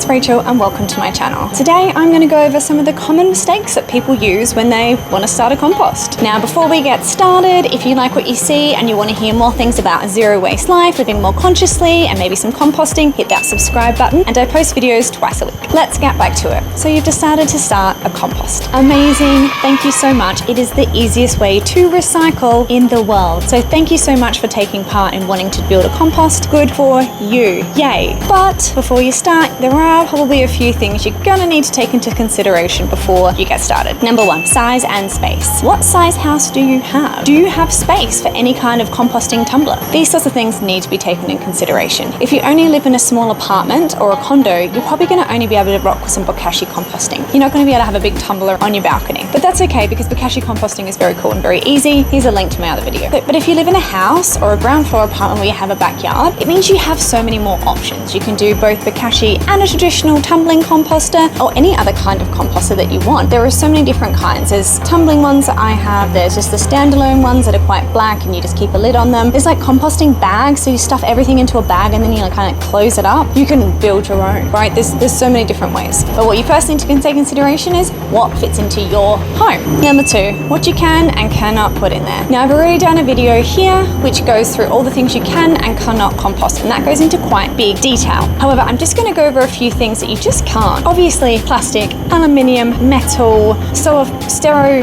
it's Rachel and welcome to my channel. Today I'm going to go over some of the common mistakes that people use when they want to start a compost. Now before we get started, if you like what you see and you want to hear more things about a zero waste life, living more consciously and maybe some composting, hit that subscribe button, and I post videos twice a week. Let's get back to it. So you've decided to start a compost. Amazing, thank you so much. It is the easiest way to recycle in the world. So thank you so much for taking part in wanting to build a compost. Good for you, yay. But before you start, there are probably a few things you're gonna need to take into consideration before you get started. Number one, size and space. What size house do you have? Do you have space for any kind of composting tumbler? These sorts of things need to be taken in consideration. If you only live in a small apartment or a condo, you're probably gonna only be able to rock with some Bokashi composting. You're not gonna be able to have a big tumbler on your balcony, but that's okay because Bokashi composting is very cool and very easy. Here's a link to my other video. But if you live in a house or a ground floor apartment where you have a backyard, it means you have so many more options. You can do both Bokashi and a traditional tumbling composter or any other kind of composter that you want. There are so many different kinds. There's tumbling ones that I have, there's just the standalone ones that are quite black and you just keep a lid on them. There's like composting bags, so you stuff everything into a bag and then you kind of close it up. You can build your own, right? There's so many different ways. But what you first need to take consideration is what fits into your home. Number two, what you can and cannot put in there. Now I've already done a video here which goes through all the things you can and cannot compost, and that goes into quite big detail. However, I'm just going to go over a few things that you just can't. Obviously, plastic, aluminium, metal, styrofoam,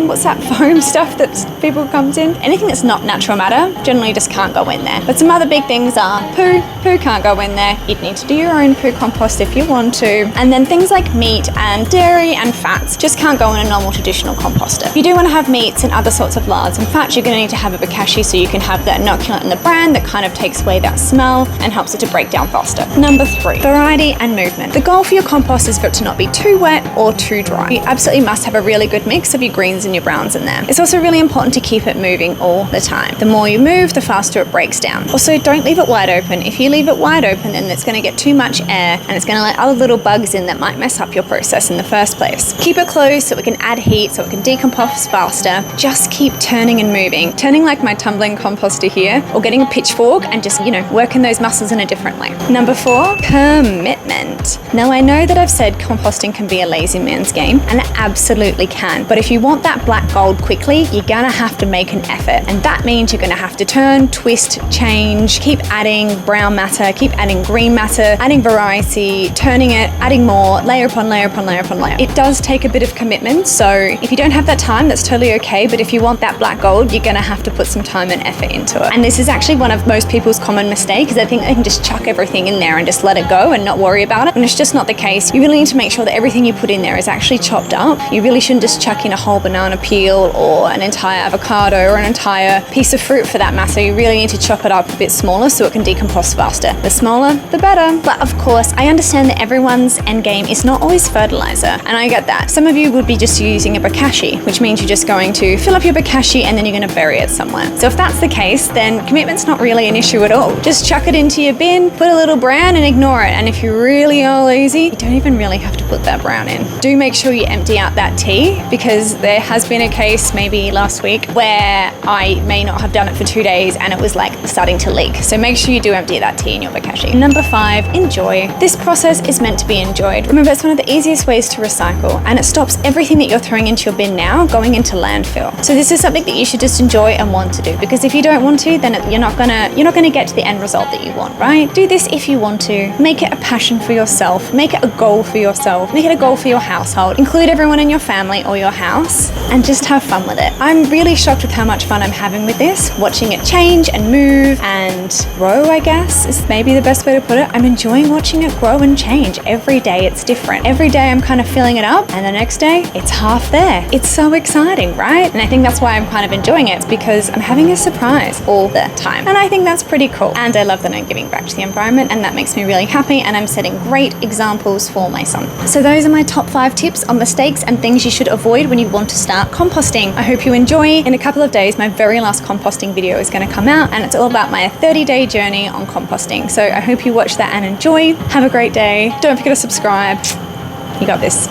what's that foam stuff that people comes in? Anything that's not natural matter generally just can't go in there. But some other big things are poo can't go in there. You'd need to do your own poo compost if you want to. And then things like meat and dairy and fats just can't go in a normal traditional composter. If you do want to have meats and other sorts of lards and fats, you're going to need to have a Bokashi so you can have the inoculant in the brand that kind of takes away that smell and helps it to break down faster. Number three, variety and movement. The goal for your compost is for it to not be too wet or too dry. You absolutely must have a really good mix of your greens and your browns in there. It's also really important to keep it moving all the time. The more you move, the faster it breaks down. Also, don't leave it wide open. If you leave it wide open, then it's going to get too much air and it's going to let other little bugs in that might mess up your process in the first place. Keep it closed so it can add heat, so it can decompose faster. Just keep turning and moving. Turning like my tumbling composter here, or getting a pitchfork and just, working those muscles in a different way. Number four, commitment. Now I know that I've said composting can be a lazy man's game, and it absolutely can. But if you want that black gold quickly, you're gonna have to make an effort. And that means you're gonna have to turn, twist, change, keep adding brown matter, keep adding green matter, adding variety, turning it, adding more, layer upon layer upon layer upon layer. It does take a bit of commitment, so if you don't have that time, that's totally okay. But if you want that black gold, you're gonna have to put some time and effort into it. And this is actually one of most people's common mistakes. They think they can just chuck everything in there and just let it go and not worry about it. And it's just not the case. You really need to make sure that everything you put in there is actually chopped up. You really shouldn't just chuck in a whole banana peel or an entire avocado or an entire piece of fruit for that matter. You really need to chop it up a bit smaller so it can decompose faster. The smaller, the better. But of course, I understand that everyone's end game is not always fertilizer, and I get that. Some of you would be just using a Bokashi, which means you're just going to fill up your Bokashi and then you're going to bury it somewhere. So if that's the case, then commitment's not really an issue at all. Just chuck it into your bin, put a little brown and ignore it. And if you really are lazy, you don't even really have to put that brown in. Do make sure you empty out that tea, because there has been a case maybe last week where I may not have done it for 2 days and it was like starting to leak. So make sure you do empty that tea in your Bokashi. Number five, enjoy. This process is meant to be enjoyed. Remember, it's one of the easiest ways to recycle, and it stops everything that you're throwing into your bin now going into landfill. So this is something that you should just enjoy and want to do, because if you don't want to, then you're not gonna get to the end result that you want, right? Do this if you want to. Make it a passion for yourself. Make it a goal for yourself. Make it a goal for your household. Include everyone in your family or your house and just have fun with it. I'm really shocked with how much fun I'm having with this, watching it change and move and grow, I guess is maybe the best way to put it. I'm enjoying watching it grow and change. Every day it's different. Every day I'm kind of filling it up, and the next day it's half there. It's so exciting, right? And I think that's why I'm kind of enjoying it. It's because I'm having a surprise all the time. And I think that's pretty cool. And I love that I'm giving back to the environment, and that makes me really happy, and I'm setting great examples for my son. So those are my top 5 tips on mistakes and things you should avoid when you want to start composting. I hope you enjoy. In a couple of days, my very last composting video is going to come out, and it's all about my 30-day journey on composting. So I hope you watch that and enjoy. Have a great day. Don't forget to subscribe. You got this.